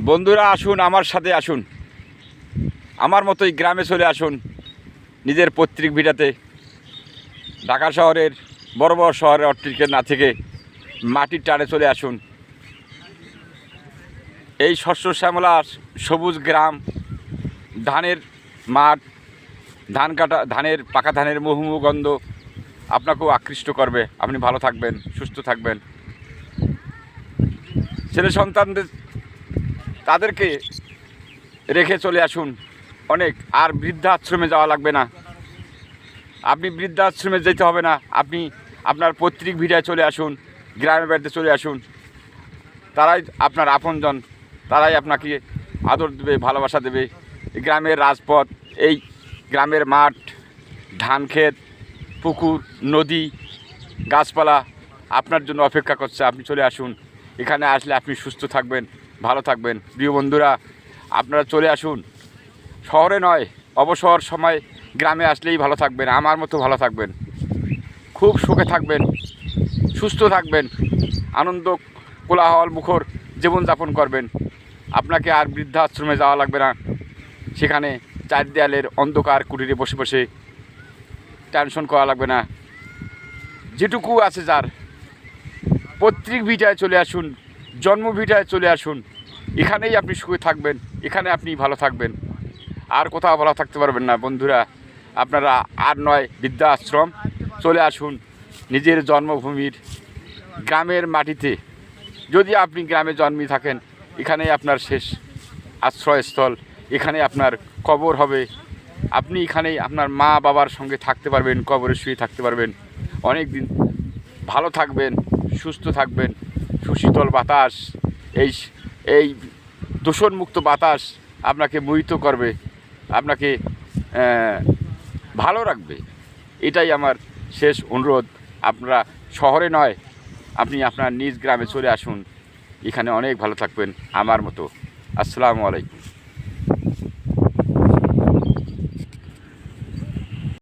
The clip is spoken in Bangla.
বন্ধুরা আসুন, আমার সাথে আসুন, আমার মতোই গ্রামে চলে আসুন। নিজের পৈতৃক ভিটাতে, ঢাকা শহরের বড় বড় শহরের অট্টালিকা না থেকে মাটির টানে চলে আসুন। এই শস্য শ্যামলা সবুজ গ্রাম, ধানের মাঠ, ধান কাটা, পাকা ধানের মুহুমুহু গন্ধ আপনাকেও আকৃষ্ট করবে। আপনি ভালো থাকবেন, সুস্থ থাকবেন। ছেলে সন্তানদের তাদেরকে রেখে চলে আসুন। অনেক আর বৃদ্ধাশ্রমে যাওয়া লাগবে না, আপনি বৃদ্ধাশ্রমে যেতে হবে না। আপনি আপনার পৈতৃক ভিটায় চলে আসুন, গ্রামের বাড়িতে চলে আসুন। তারাই আপনার আপনজন, তারাই আপনাকে আদর দেবে, ভালোবাসা দেবে। গ্রামের রাজপথ, এই গ্রামের মাঠ, ধান ক্ষেত, পুকুর, নদী, গাছপালা আপনার জন্য অপেক্ষা করছে। আপনি চলে আসুন। এখানে আসলে আপনি সুস্থ থাকবেন, ভালো থাকবেন। প্রিয় বন্ধুরা, আপনারা চলে আসুন। শহরে নয়, অবসর সময় গ্রামে আসলেই ভালো থাকবেন, আমার মতো ভালো থাকবেন, খুব সুখে থাকবেন, সুস্থ থাকবেন, আনন্দ কোলাহল মুখর জীবনযাপন করবেন। আপনাকে আর বৃদ্ধাশ্রমে যাওয়া লাগবে না। সেখানে চার দেয়ালের অন্ধকার কুটিরে বসে বসে টেনশন করা লাগবে না। যেটুকু আছে যার, পৈতৃক ভিটায় চলে আসুন, জন্ম ভিটায় চলে আসুন। এখানেই আপনি সুখে থাকবেন, এখানে আপনি ভালো থাকবেন, আর কোথাও ভালো থাকতে পারবেন না। বন্ধুরা, আপনারা আর নয় বৃদ্ধাশ্রম, চলে আসুন নিজের জন্মভূমির গ্রামের মাটিতে। যদি আপনি গ্রামে জন্মে থাকেন, এখানেই আপনার শেষ আশ্রয়স্থল, এখানে আপনার কবর হবে। আপনি এখানেই আপনার মা বাবার সঙ্গে থাকতে পারবেন, কবরে শুয়ে থাকতে পারবেন অনেক দিন। ভালো থাকবেন, সুস্থ থাকবেন। সুশীতল বাতাস, এই এই দূষণমুক্ত বাতাস আপনাকে মোহিত করবে, আপনাকে ভালো রাখবে। এটাই আমার শেষ অনুরোধ। আপনারা শহরে নয়, আপনি আপনার নিজ গ্রামে চলে আসুন। এখানে অনেক ভালো থাকবেন আমার মতো। আসসালামু আলাইকুম।